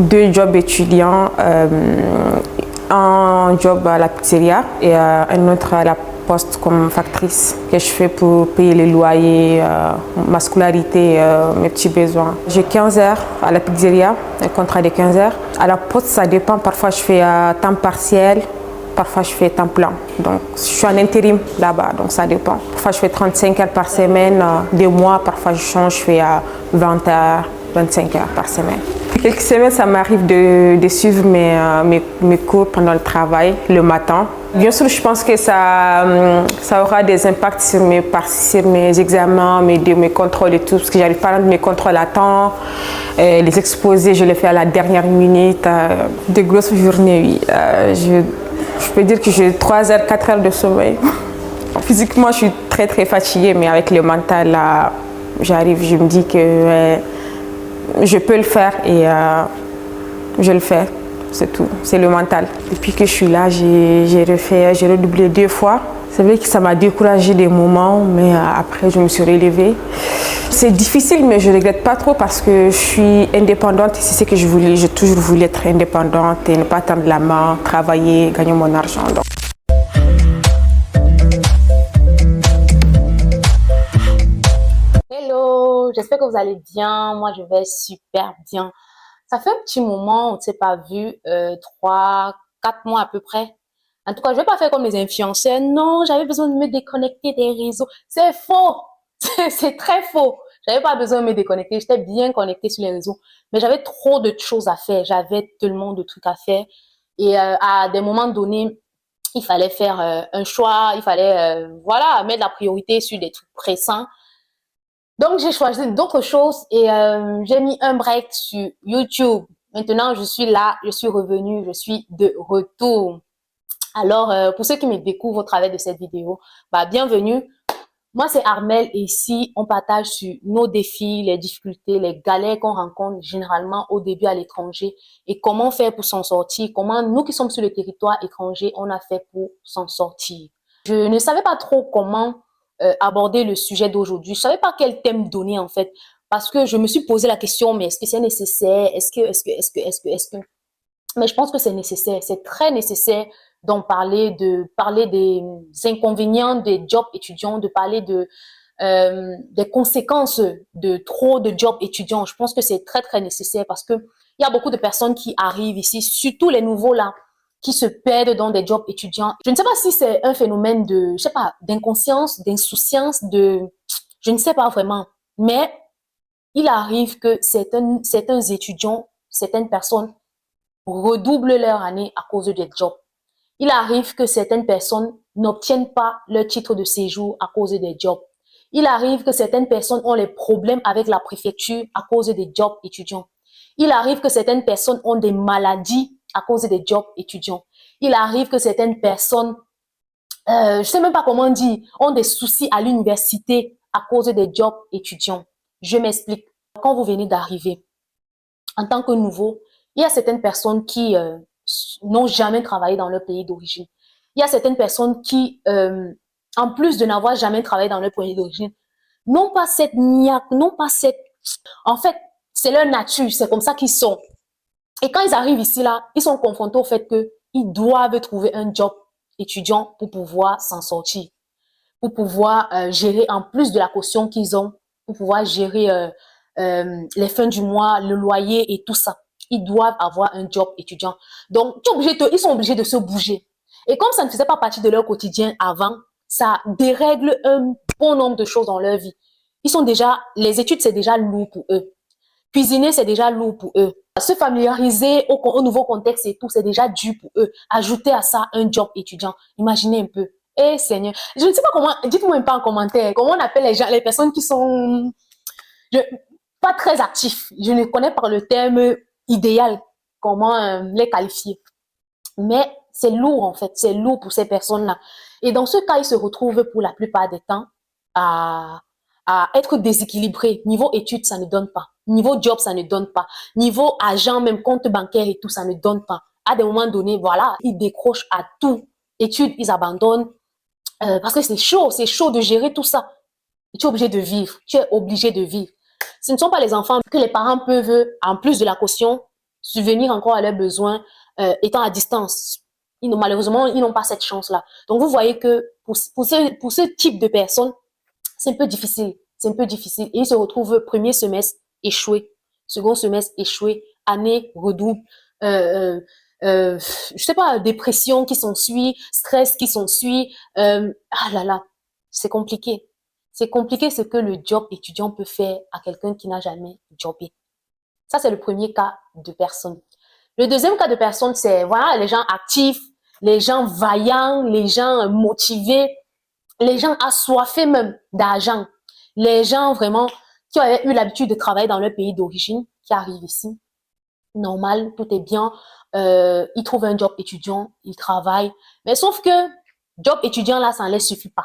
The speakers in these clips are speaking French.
2 jobs étudiants, un job à la pizzeria et un autre à la poste comme factrice que je fais pour payer les loyers, ma scolarité, mes petits besoins. J'ai 15 heures à la pizzeria, un contrat de 15 heures. À la poste, ça dépend. Parfois, je fais temps partiel, parfois, je fais temps plein. Donc, je suis en intérim là-bas, donc ça dépend. Parfois, je fais 35 heures par semaine, 2 mois. Parfois, je change, je fais 20 heures, 25 heures par semaine. Quelques semaines, ça m'arrive de suivre mes cours pendant le travail, le matin. Bien sûr, je pense que ça aura des impacts sur mes examens, mes contrôles et tout, parce que j'arrive pas à rendre mes contrôles à temps. Les exposés, je les fais à la dernière minute. De grosses journées, oui. Je peux dire que j'ai 3 heures, 4 heures de sommeil. Physiquement, je suis très, très fatiguée, mais avec le mental, là, j'arrive, je me dis que je peux le faire et je le fais. C'est tout, c'est le mental. Depuis que je suis là, j'ai redoublé 2 fois. C'est vrai que ça m'a découragée des moments, mais après, je me suis relevée. C'est difficile, mais je ne regrette pas trop parce que je suis indépendante et c'est ce que je voulais. J'ai toujours voulu être indépendante et ne pas tendre la main, travailler, gagner mon argent. Donc. Hello, j'espère que vous allez bien. Moi, je vais super bien. Ça fait un petit moment, on ne s'est pas vu, 3, 4 mois à peu près. En tout cas, je vais pas faire comme les influenceurs. Non, j'avais besoin de me déconnecter des réseaux. C'est faux. C'est très faux. J'avais pas besoin de me déconnecter. J'étais bien connectée sur les réseaux. Mais j'avais trop de choses à faire. J'avais tellement de trucs à faire. Et à des moments donnés, il fallait faire un choix. Il fallait, voilà, mettre la priorité sur des trucs pressants. Donc, j'ai choisi d'autres choses et j'ai mis un break sur YouTube. Maintenant, je suis là, je suis revenue, je suis de retour. Alors, pour ceux qui me découvrent au travers de cette vidéo, bienvenue. Moi, c'est Armelle et ici, on partage sur nos défis, les difficultés, les galères qu'on rencontre généralement au début à l'étranger et comment faire pour s'en sortir, comment nous qui sommes sur le territoire étranger, on a fait pour s'en sortir. Je ne savais pas trop comment aborder le sujet d'aujourd'hui. Je savais pas quel thème donner en fait, parce que je me suis posé la question, mais est-ce que c'est nécessaire? Est-ce que mais je pense que c'est nécessaire, c'est très nécessaire d'en parler, de parler des inconvénients des jobs étudiants, de parler des conséquences de trop de jobs étudiants. Je pense que c'est très, très nécessaire parce que il y a beaucoup de personnes qui arrivent ici, surtout les nouveaux là, qui se perdent dans des jobs étudiants. Je ne sais pas si c'est un phénomène de, je sais pas, d'inconscience, d'insouciance, je ne sais pas vraiment, mais il arrive que certains étudiants, certaines personnes redoublent leur année à cause des jobs. Il arrive que certaines personnes n'obtiennent pas leur titre de séjour à cause des jobs. Il arrive que certaines personnes ont les problèmes avec la préfecture à cause des jobs étudiants. Il arrive que certaines personnes ont des maladies à cause des jobs étudiants. Il arrive que certaines personnes, je sais même pas comment dire, ont des soucis à l'université à cause des jobs étudiants. Je m'explique. Quand vous venez d'arriver, en tant que nouveau, il y a certaines personnes qui n'ont jamais travaillé dans leur pays d'origine. Il y a certaines personnes qui, en plus de n'avoir jamais travaillé dans leur pays d'origine, n'ont pas cette niaque, n'ont pas cette... En fait, c'est leur nature, c'est comme ça qu'ils sont. Et quand ils arrivent ici, là, ils sont confrontés au fait qu'ils doivent trouver un job étudiant pour pouvoir s'en sortir, pour pouvoir gérer, en plus de la caution qu'ils ont, pour pouvoir gérer les fins du mois, le loyer et tout ça. Ils doivent avoir un job étudiant. Donc, ils sont obligés de se bouger. Et comme ça ne faisait pas partie de leur quotidien avant, ça dérègle un bon nombre de choses dans leur vie. Les études, c'est déjà lourd pour eux. Cuisiner, c'est déjà lourd pour eux. Se familiariser au nouveau contexte et tout, c'est déjà dur pour eux. Ajouter à ça un job étudiant. Imaginez un peu. Eh Seigneur, je ne sais pas comment, dites-moi un peu en commentaire, comment on appelle les personnes qui sont pas très actifs. Je ne connais pas le terme idéal, comment les qualifier. Mais c'est lourd en fait, c'est lourd pour ces personnes-là. Et dans ce cas, ils se retrouvent pour la plupart des temps à être déséquilibrés. Niveau études, ça ne donne pas. Niveau job, ça ne donne pas. Niveau agent, même compte bancaire et tout, ça ne donne pas. À des moments donnés, voilà, ils décrochent à tout. Études, ils abandonnent parce que c'est chaud de gérer tout ça. Et tu es obligé de vivre, tu es obligé de vivre. Ce ne sont pas les enfants que les parents peuvent, en plus de la caution, subvenir encore à leurs besoins étant à distance. Malheureusement, ils n'ont pas cette chance-là. Donc, vous voyez que pour ce type de personnes, c'est un peu difficile. C'est un peu difficile. Et ils se retrouvent premier semestre échoué, second semestre échoué, année redouble, je sais pas, dépression qui s'ensuit, stress qui s'ensuit. Ah là là, c'est compliqué. C'est compliqué ce que le job étudiant peut faire à quelqu'un qui n'a jamais jobé. Ça, c'est le premier cas de personne. Le deuxième cas de personne, c'est voilà, les gens actifs, les gens vaillants, les gens motivés, les gens assoiffés même d'argent, les gens vraiment qui avaient eu l'habitude de travailler dans leur pays d'origine, qui arrivent ici. Normal, tout est bien. Ils trouvent un job étudiant, ils travaillent. Mais sauf que job étudiant là, ça ne les suffit pas.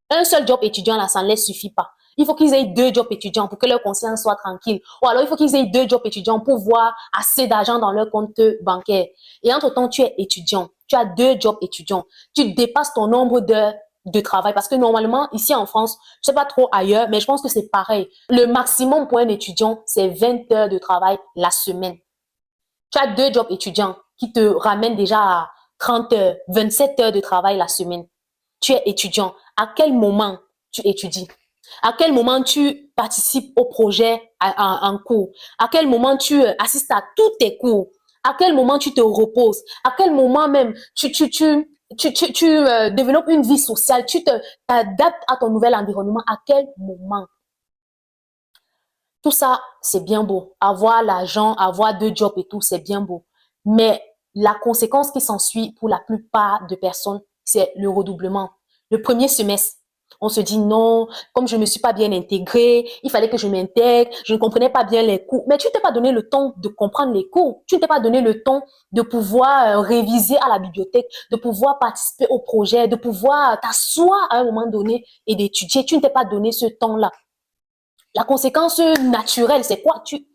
Un seul job étudiant là, ça ne les suffit pas. Il faut qu'ils aient 2 jobs étudiants pour que leur conscience soit tranquille. Ou alors, il faut qu'ils aient 2 jobs étudiants pour voir assez d'argent dans leur compte bancaire. Et entre-temps, tu es étudiant. Tu as 2 jobs étudiants. Tu dépasses ton nombre d'heures de travail. Parce que normalement, ici en France, je sais pas trop ailleurs, mais je pense que c'est pareil. Le maximum pour un étudiant, c'est 20 heures de travail la semaine. Tu as 2 jobs étudiants qui te ramènent déjà à 30 heures, 27 heures de travail la semaine. Tu es étudiant. À quel moment tu étudies? À quel moment tu participes au projet en cours? À quel moment tu assistes à tous tes cours? À quel moment tu te reposes? À quel moment même tu développes une vie sociale? Tu t'adaptes à ton nouvel environnement? À quel moment? Tout ça, c'est bien beau. Avoir l'argent, avoir 2 jobs et tout, c'est bien beau. Mais la conséquence qui s'ensuit pour la plupart de personnes, c'est le redoublement. Le premier semestre, on se dit non, comme je ne me suis pas bien intégrée, il fallait que je m'intègre, je ne comprenais pas bien les cours. Mais tu ne t'es pas donné le temps de comprendre les cours. Tu ne t'es pas donné le temps de pouvoir réviser à la bibliothèque, de pouvoir participer au projet, de pouvoir t'asseoir à un moment donné et d'étudier. Tu ne t'es pas donné ce temps-là. La conséquence naturelle, c'est quoi? Tu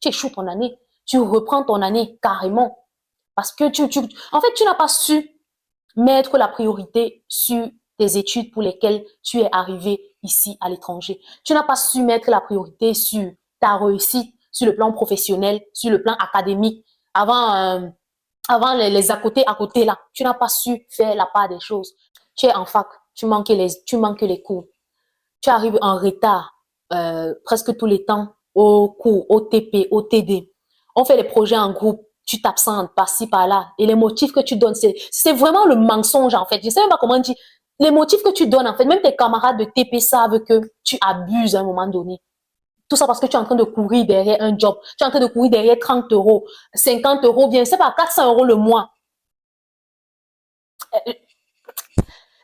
échoues ton année. Tu reprends ton année carrément. Parce que en fait, tu n'as pas su mettre la priorité sur tes études pour lesquelles tu es arrivé ici à l'étranger. Tu n'as pas su mettre la priorité sur ta réussite, sur le plan professionnel, sur le plan académique. Avant les à côté là, tu n'as pas su faire la part des choses. Tu es en fac, tu manques les cours. Tu arrives en retard presque tous les temps au cours, au TP, au TD. On fait les projets en groupe, tu t'absentes par-ci, par-là. Et les motifs que tu donnes, c'est vraiment le mensonge en fait. Je ne sais même pas comment dire. Les motifs que tu donnes en fait, même tes camarades de TP savent que tu abuses à un moment donné. Tout ça parce que tu es en train de courir derrière un job. Tu es en train de courir derrière 30 euros, 50 euros, bien, c'est pas 400 euros le mois. Je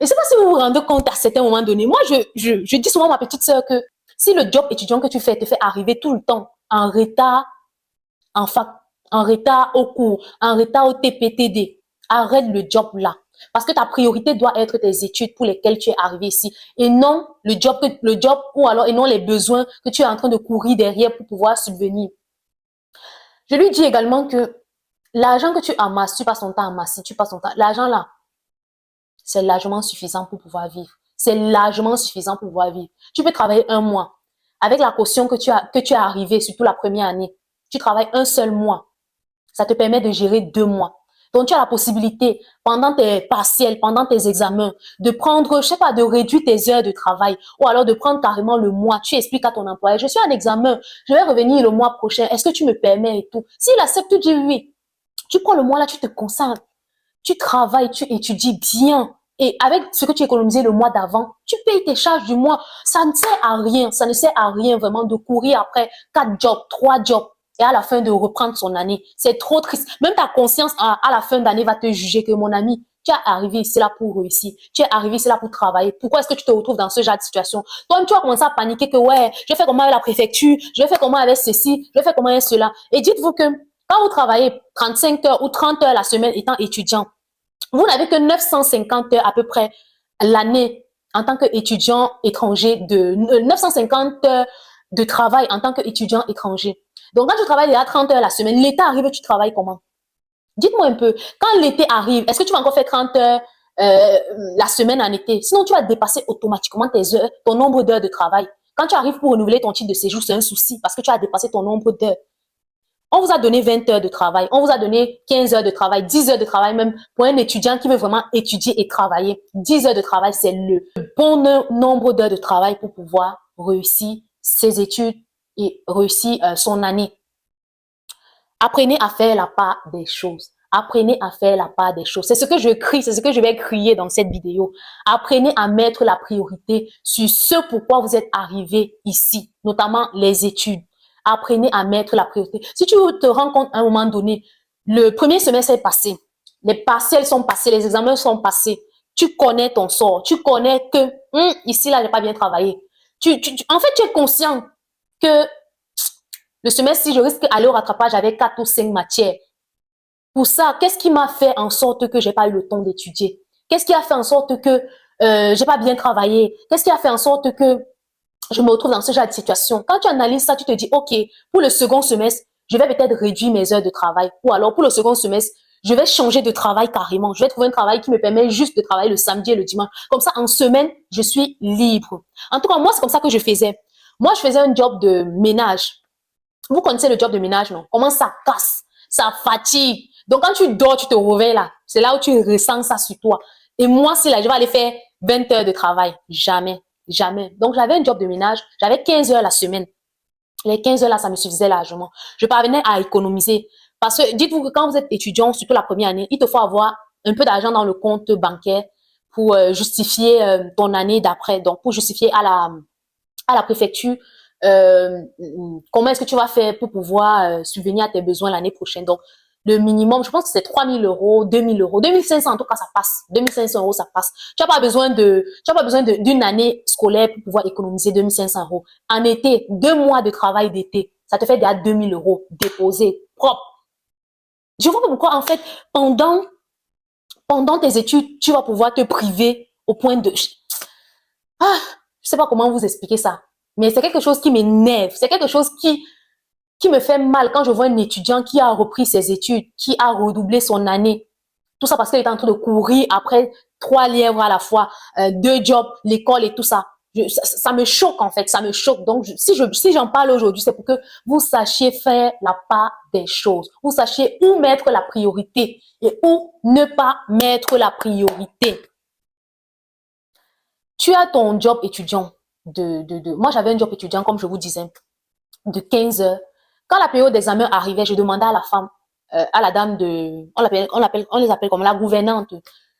ne sais pas si vous vous rendez compte à certains moments donnés. Moi, je dis souvent à ma petite sœur que si le job étudiant que tu fais te fait arriver tout le temps en retard en fac, en retard au cours, en retard au TPTD, arrête le job là. Parce que ta priorité doit être tes études pour lesquelles tu es arrivé ici et non le job ou alors et non les besoins que tu es en train de courir derrière pour pouvoir subvenir. Je lui dis également que l'argent que tu amasses, tu passes ton temps à amasser, tu passes ton temps, l'argent là, c'est largement suffisant pour pouvoir vivre. C'est largement suffisant pour pouvoir vivre. Tu peux travailler 1 mois. Avec la caution que tu as arrivé, surtout la première année, tu travailles 1 seul mois. Ça te permet de gérer 2 mois. Donc, tu as la possibilité, pendant tes partiels, pendant tes examens, de prendre, je sais pas, de réduire tes heures de travail ou alors de prendre carrément le mois. Tu expliques à ton employeur, je suis en examen, je vais revenir le mois prochain. Est-ce que tu me permets et tout? S'il accepte, tu dis oui. Tu prends le mois là, tu te concentres. Tu travailles, tu étudies bien. Et avec ce que tu économisé le mois d'avant, tu payes tes charges du mois. Ça ne sert à rien. Ça ne sert à rien vraiment de courir après 4 jobs, 3 jobs et à la fin de reprendre son année. C'est trop triste. Même ta conscience à la fin d'année va te juger que mon ami, tu es arrivé ici là pour réussir. Tu es arrivé ici là pour travailler. Pourquoi est-ce que tu te retrouves dans ce genre de situation? Toi, tu vas commencer à paniquer que ouais, je vais faire comment avec la préfecture, je vais faire comment avec ceci, je vais faire comment avec cela. Et dites-vous que quand vous travaillez 35 heures ou 30 heures la semaine étant étudiant, vous n'avez que 950 heures à peu près l'année en tant qu'étudiant étranger, 950 heures de travail en tant qu'étudiant étranger. Donc, quand tu travailles déjà 30 heures la semaine, l'été arrive, tu travailles comment? Dites-moi un peu, quand l'été arrive, est-ce que tu vas encore faire 30 heures la semaine en été? Sinon, tu vas dépasser automatiquement tes heures, ton nombre d'heures de travail. Quand tu arrives pour renouveler ton titre de séjour, c'est un souci parce que tu as dépassé ton nombre d'heures. On vous a donné 20 heures de travail, on vous a donné 15 heures de travail, 10 heures de travail même pour un étudiant qui veut vraiment étudier et travailler. 10 heures de travail, c'est le bon nombre d'heures de travail pour pouvoir réussir ses études et réussir son année. Apprenez à faire la part des choses. Apprenez à faire la part des choses. C'est ce que je crie, c'est ce que je vais crier dans cette vidéo. Apprenez à mettre la priorité sur ce pourquoi vous êtes arrivé ici, notamment les études. Apprenez à mettre la priorité. Si tu te rends compte à un moment donné, le premier semestre est passé, les partiels sont passés, les examens sont passés, tu connais ton sort, tu connais que ici, là, j'ai pas bien travaillé. En fait, tu es conscient que le semestre-ci, je risque d'aller au rattrapage avec 4 ou 5 matières. Pour ça, qu'est-ce qui m'a fait en sorte que j'ai pas eu le temps d'étudier? Qu'est-ce qui a fait en sorte que j'ai pas bien travaillé? Qu'est-ce qui a fait en sorte que je me retrouve dans ce genre de situation? Quand tu analyses ça, tu te dis, OK, pour le second semestre, je vais peut-être réduire mes heures de travail. Ou alors, pour le second semestre, je vais changer de travail carrément. Je vais trouver un travail qui me permet juste de travailler le samedi et le dimanche. Comme ça, en semaine, je suis libre. En tout cas, moi, c'est comme ça que je faisais. Moi, je faisais un job de ménage. Vous connaissez le job de ménage, non? Comment ça casse, ça fatigue. Donc, quand tu dors, tu te réveilles là. C'est là où tu ressens ça sur toi. Et moi, c'est là, je vais aller faire 20 heures de travail. Jamais, jamais. Donc, j'avais un job de ménage. J'avais 15 heures la semaine. Les 15 heures là, ça me suffisait largement. Je parvenais à économiser. Parce que dites-vous que quand vous êtes étudiant, surtout la première année, il te faut avoir un peu d'argent dans le compte bancaire pour justifier ton année d'après. Donc, pour justifier à la préfecture comment est-ce que tu vas faire pour pouvoir subvenir à tes besoins l'année prochaine. Donc, le minimum, je pense que c'est 3 000 euros, 2 000 euros, 2 500 en tout cas, ça passe. 2 500 euros, ça passe. Tu n'as pas besoin d'une année scolaire pour pouvoir économiser 2 500 euros. En été, 2 mois de travail d'été, ça te fait déjà 2 000 euros déposés, propres. Je vois pas pourquoi, en fait, pendant tes études, tu vas pouvoir te priver au point de... Ah, je sais pas comment vous expliquer ça. Mais c'est quelque chose qui m'énerve. C'est quelque chose qui me fait mal quand je vois un étudiant qui a repris ses études, qui a redoublé son année. Tout ça parce qu'il est en train de courir après 3 lièvres à la fois, 2 jobs, l'école et tout ça. Ça me choque en fait, ça me choque. Donc, si j'en parle aujourd'hui, c'est pour que vous sachiez faire la part des choses. Vous sachiez où mettre la priorité et où ne pas mettre la priorité. Tu as ton job étudiant moi j'avais un job étudiant comme je vous disais de 15 heures. Quand la période d'examen arrivait, je demandais à la femme, à la dame on les appelle comme la gouvernante.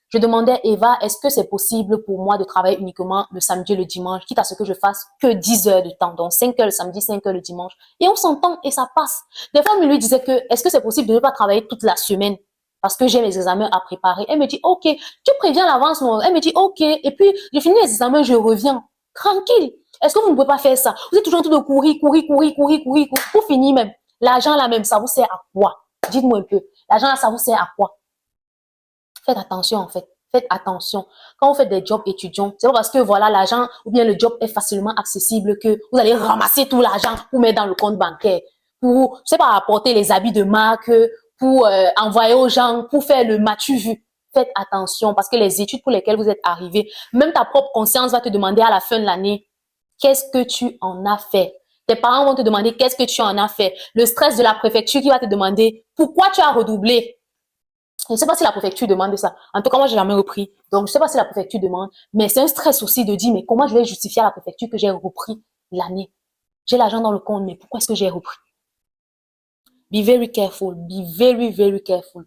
Je demandais, Eva, est-ce que c'est possible pour moi de travailler uniquement le samedi et le dimanche, quitte à ce que je fasse que 10 heures de temps, donc 5 heures le samedi, 5 heures le dimanche. Et on s'entend et ça passe. Des fois, on lui disait que, est-ce que c'est possible de ne pas travailler toute la semaine? Parce que j'ai mes examens à préparer. Elle me dit, OK, tu préviens l'avance, non? Elle me dit, OK. Et puis, j'ai fini les examens, je reviens. Tranquille. Est-ce que vous ne pouvez pas faire ça? Vous êtes toujours en train de courir pour finir même. L'argent là même, ça vous sert à quoi? Dites-moi un peu. L'argent là, ça vous sert à quoi? Faites attention en fait. Faites attention. Quand vous faites des jobs étudiants, c'est pas parce que voilà l'argent ou bien le job est facilement accessible que vous allez ramasser tout l'argent pour mettre dans le compte bancaire, pour, je sais pas, apporter les habits de marque, pour envoyer aux gens, pour faire le matu vu. Faites attention parce que les études pour lesquelles vous êtes arrivé, même ta propre conscience va te demander à la fin de l'année, qu'est-ce que tu en as fait? Tes parents vont te demander qu'est-ce que tu en as fait. Le stress de la préfecture qui va te demander pourquoi tu as redoublé. Je ne sais pas si la préfecture demande ça. En tout cas, moi, j'ai jamais repris. Donc, je ne sais pas si la préfecture demande. Mais c'est un stress aussi de dire, mais comment je vais justifier à la préfecture que j'ai repris l'année? J'ai l'argent dans le compte, mais pourquoi est-ce que j'ai repris? Be very careful. Be very, very careful.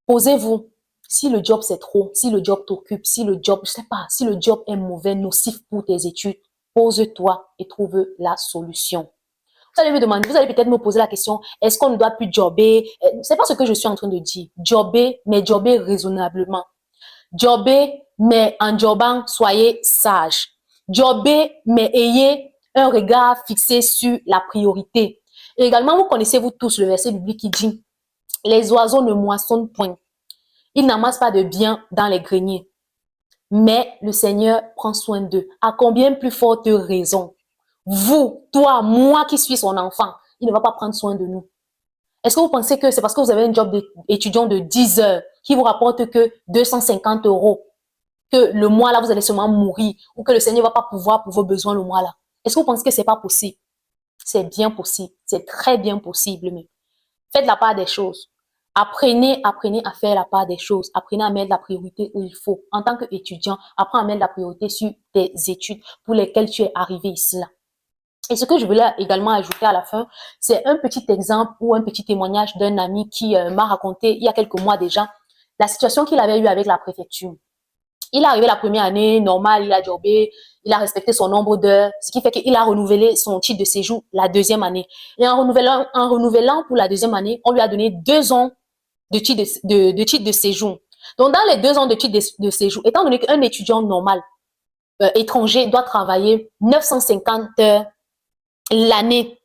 Posez-vous. Si le job c'est trop, si le job t'occupe, si le job, je sais pas, si le job est mauvais, nocif pour tes études, pose-toi et trouve la solution. Vous allez me demander, vous allez peut-être me poser la question, est-ce qu'on ne doit plus jobber? C'est pas ce que je suis en train de dire. Jobber, mais jobber raisonnablement. Jobber, mais en jobbant, soyez sage. Jobber, mais ayez un regard fixé sur la priorité. Et également, vous connaissez-vous tous le verset biblique qui dit, les oiseaux ne moissonnent point. Ils n'amassent pas de bien dans les greniers. Mais le Seigneur prend soin d'eux. À combien plus forte raison? Vous, toi, moi qui suis son enfant, il ne va pas prendre soin de nous. Est-ce que vous pensez que c'est parce que vous avez un job d'étudiant de 10 heures qui vous rapporte que 250 euros, que le mois là, vous allez seulement mourir ou que le Seigneur ne va pas pouvoir pour vos besoins le mois là? Est-ce que vous pensez que c'est pas possible? C'est bien possible. C'est très bien possible. Mais Faites la part des choses. Apprenez à faire la part des choses. Apprenez à mettre la priorité où il faut. En tant qu'étudiant, apprends à mettre la priorité sur tes études pour lesquelles tu es arrivé ici là. Et ce que je voulais également ajouter à la fin, c'est un petit exemple ou un petit témoignage d'un ami qui m'a raconté il y a quelques mois déjà la situation qu'il avait eue avec la préfecture. Il est arrivé la première année, normal, il a jobé, il a respecté son nombre d'heures, ce qui fait qu'il a renouvelé son titre de séjour la deuxième année. Et en renouvelant pour la deuxième année, on lui a donné 2 ans de titre de séjour. Donc, dans les 2 ans de titre de séjour, étant donné qu'un étudiant normal, étranger, doit travailler 950 heures l'année.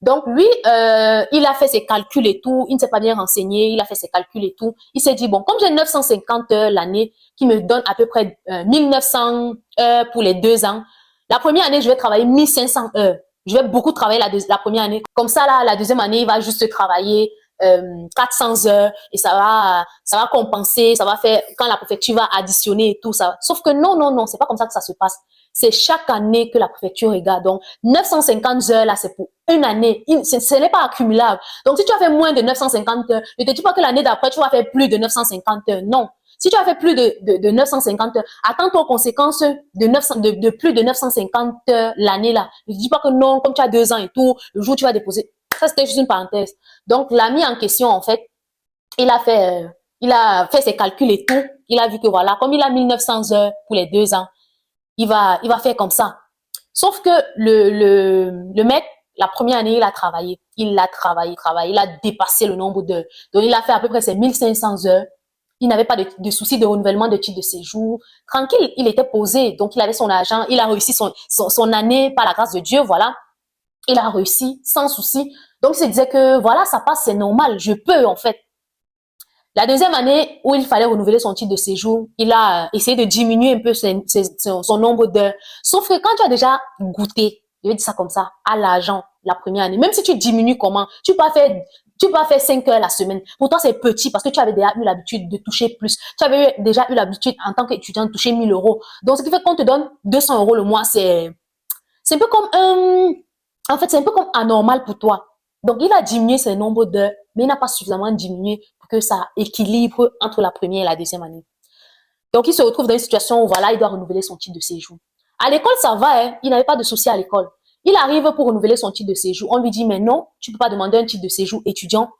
Donc, lui, il a fait ses calculs et tout, il ne s'est pas bien renseigné, il a fait ses calculs et tout. Il s'est dit, bon, comme j'ai 950 heures l'année, qui me donne à peu près 1900 heures pour les 2 ans, la première année, je vais travailler 1500 heures. Je vais beaucoup travailler la première année. Comme ça, là, la deuxième année, il va juste travailler 400 heures et ça va compenser, ça va faire, quand la préfecture va additionner et tout ça. Sauf que non, non, non, c'est pas comme ça que ça se passe. C'est chaque année que la préfecture regarde. Donc, 950 heures, là, c'est pour une année. Ce n'est pas accumulable. Donc, si tu as fait moins de 950 heures, ne te dis pas que l'année d'après, tu vas faire plus de 950 heures. Non. Si tu as fait plus de 950 heures, attends-toi aux conséquences de plus de 950 heures l'année, là. Ne te dis pas que non, comme tu as 2 ans et tout, le jour où tu vas déposer. Ça, c'était juste une parenthèse. Donc, l'ami en question, en fait, il a fait ses calculs et tout. Il a vu que voilà, comme il a 1900 heures pour les 2 ans, il va faire comme ça. Sauf que le mec, la première année, il a travaillé. Il a travaillé. Il a dépassé le nombre d'heures. Donc, il a fait à peu près ses 1500 heures. Il n'avait pas de souci de renouvellement de titre de séjour. Tranquille, il était posé. Donc, il avait son argent. Il a réussi son année par la grâce de Dieu, voilà. Il a réussi sans souci. Donc, il se disait que voilà, ça passe, c'est normal. Je peux, en fait. La deuxième année où il fallait renouveler son titre de séjour, il a essayé de diminuer un peu son nombre d'heures. Sauf que quand tu as déjà goûté, je vais dire ça comme ça, à l'argent la première année, même si tu diminues comment, tu peux faire 5 heures la semaine. Pour toi, c'est petit parce que tu avais déjà eu l'habitude de toucher plus. Tu avais déjà eu l'habitude en tant qu'étudiant de toucher 1000 euros. Donc, ce qui fait qu'on te donne 200 euros le mois, c'est un peu comme en fait, c'est un peu comme anormal pour toi. Donc, il a diminué ses nombres d'heures, mais il n'a pas suffisamment diminué pour que ça équilibre entre la première et la deuxième année. Donc, il se retrouve dans une situation où, voilà, il doit renouveler son titre de séjour. À l'école, ça va, hein, il n'avait pas de souci à l'école. Il arrive pour renouveler son titre de séjour. On lui dit, mais non, tu peux pas demander un titre de séjour étudiant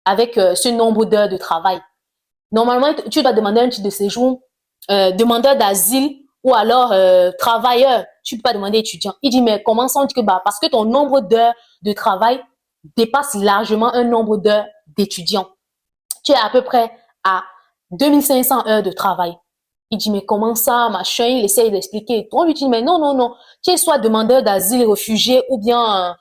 avec ce nombre d'heures de travail. Normalement, tu dois demander un titre de séjour demandeur d'asile ou alors travailleur. Tu peux pas demander étudiant. Il dit, mais comment ça? On dit que parce que ton nombre d'heures de travail dépasse largement un nombre d'heures d'étudiants. Tu es à peu près à 2500 heures de travail. Il dit, mais comment ça, machin? Il essaye d'expliquer. On lui dit, mais non, non, non. Tu es soit demandeur d'asile, réfugié ou bien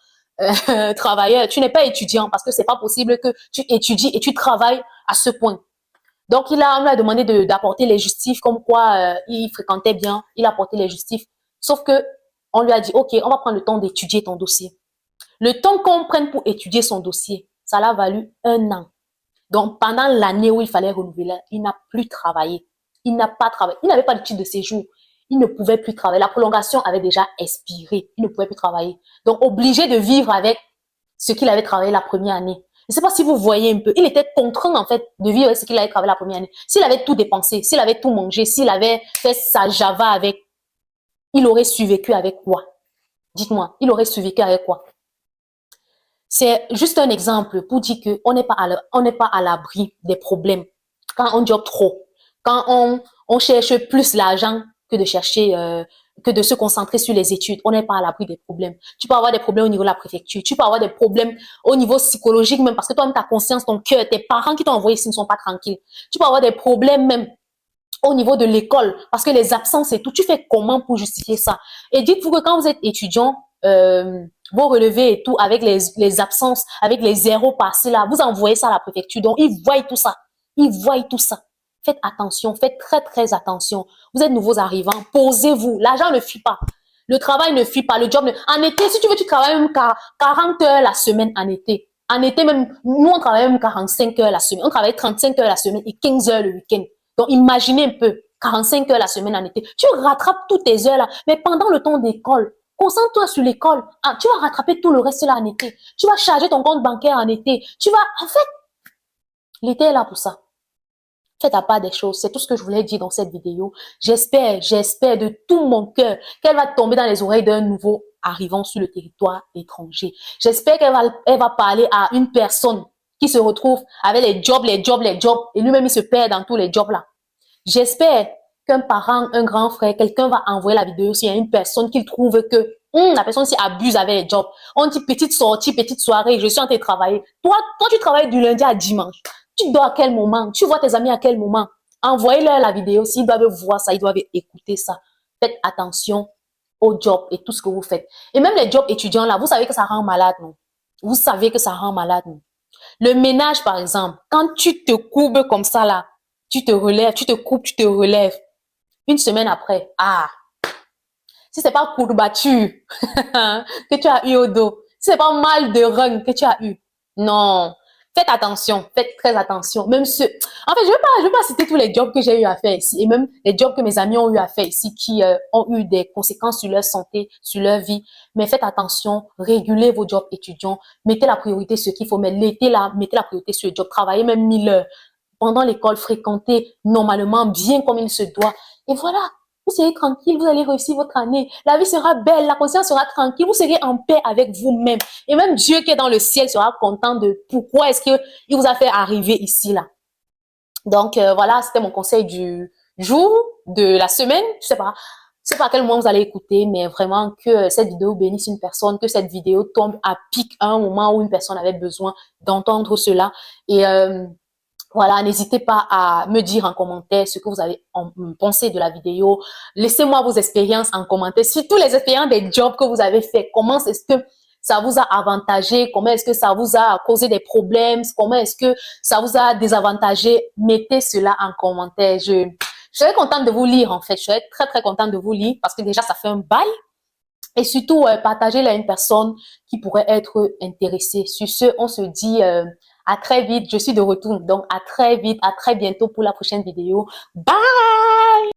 travailleur. Tu n'es pas étudiant parce que c'est pas possible que tu étudies et tu travailles à ce point. Donc, on lui a demandé d'apporter les justifs, comme quoi il fréquentait bien, il a apporté les justifs. Sauf que on lui a dit, OK, on va prendre le temps d'étudier ton dossier. Le temps qu'on prenne pour étudier son dossier, ça l'a valu 1 an. Donc, pendant l'année où il fallait renouveler, il n'a plus travaillé. Il n'a pas travaillé. Il n'avait pas de titre de séjour. Il ne pouvait plus travailler. La prolongation avait déjà expiré. Il ne pouvait plus travailler. Donc, obligé de vivre avec ce qu'il avait travaillé la première année. Je ne sais pas si vous voyez un peu. Il était contraint, en fait, de vivre avec ce qu'il avait travaillé la première année. S'il avait tout dépensé, s'il avait tout mangé, s'il avait fait sa Java avec, il aurait survécu avec quoi? Dites-moi, il aurait survécu avec quoi? C'est juste un exemple pour dire qu'on n'est pas à l'abri des problèmes. Quand on job trop, quand on cherche plus l'argent que de chercher, que de se concentrer sur les études, on n'est pas à l'abri des problèmes. Tu peux avoir des problèmes au niveau de la préfecture, tu peux avoir des problèmes au niveau psychologique même parce que toi-même ta conscience, ton cœur, tes parents qui t'ont envoyé ici ne sont pas tranquilles. Tu peux avoir des problèmes même au niveau de l'école parce que les absences et tout. Tu fais comment pour justifier ça? Et dites-vous que quand vous êtes étudiant, vos relevés et tout, avec les absences, avec les zéros passés là, vous envoyez ça à la préfecture. Donc, ils voient tout ça. Ils voient tout ça. Faites attention, faites très, très attention. Vous êtes nouveaux arrivants, posez-vous. L'argent ne fuit pas. Le travail ne fuit pas. Le job ne... En été, si tu veux, tu travailles même 40 heures la semaine en été. En été même, nous, on travaille même 45 heures la semaine. On travaille 35 heures la semaine et 15 heures le week-end. Donc, imaginez un peu, 45 heures la semaine en été. Tu rattrapes toutes tes heures là. Mais pendant le temps d'école, Concentre-toi sur l'école. Ah, tu vas rattraper tout le reste là en été. Tu vas charger ton compte bancaire en été. En fait, l'été est là pour ça. Faites à part des choses. C'est tout ce que je voulais dire dans cette vidéo. J'espère de tout mon cœur qu'elle va tomber dans les oreilles d'un nouveau arrivant sur le territoire étranger. J'espère elle va parler à une personne qui se retrouve avec les jobs, et lui-même il se perd dans tous les jobs là. J'espère qu'un parent, un grand frère, quelqu'un va envoyer la vidéo s'il y a une personne qu'il trouve que la personne s'y abuse avec les jobs. On dit petite sortie, petite soirée, je suis en train de travailler. Toi, quand tu travailles du lundi à dimanche, tu dors à quel moment? Tu vois tes amis à quel moment? Envoyez-leur la vidéo. S'ils doivent voir ça, ils doivent écouter ça. Faites attention aux jobs et tout ce que vous faites. Et même les jobs étudiants là, vous savez que ça rend malade, non? Vous savez que ça rend malade, non? Le ménage, par exemple, quand tu te courbes comme ça là, tu te relèves, tu te coupes, tu te relèves. Une semaine après, si c'est pas courbature que tu as eu au dos, si c'est pas mal de rein que tu as eu, non. Faites attention, faites très attention. Même en fait, je veux pas citer tous les jobs que j'ai eu à faire ici et même les jobs que mes amis ont eu à faire ici qui ont eu des conséquences sur leur santé, sur leur vie. Mais faites attention, régulez vos jobs étudiants, mettez la priorité sur ce qu'il faut, mais l'été là, mettez la priorité sur le job, travaillez même 1000 heures pendant l'école, fréquentez normalement, bien comme il se doit. Et voilà, vous serez tranquille, vous allez réussir votre année. La vie sera belle, la conscience sera tranquille, vous serez en paix avec vous-même. Et même Dieu qui est dans le ciel sera content de pourquoi est-ce qu'il vous a fait arriver ici, là. Donc, voilà, c'était mon conseil du jour, de la semaine. Je sais pas à quel moment vous allez écouter, mais vraiment que cette vidéo bénisse une personne, que cette vidéo tombe à pic à un moment où une personne avait besoin d'entendre cela. Et voilà, n'hésitez pas à me dire en commentaire ce que vous avez pensé de la vidéo. Laissez-moi vos expériences en commentaire. Surtout les expériences des jobs que vous avez fait. Comment est-ce que ça vous a avantagé? Comment est-ce que ça vous a causé des problèmes? Comment est-ce que ça vous a désavantagé? Mettez cela en commentaire. Je serais contente de vous lire en fait. Je serais très très contente de vous lire parce que déjà ça fait un bail. Et surtout, partagez-le à une personne qui pourrait être intéressée. Sur ce, on se dit à très vite. Je suis de retour. Donc, à très vite, à très bientôt pour la prochaine vidéo. Bye!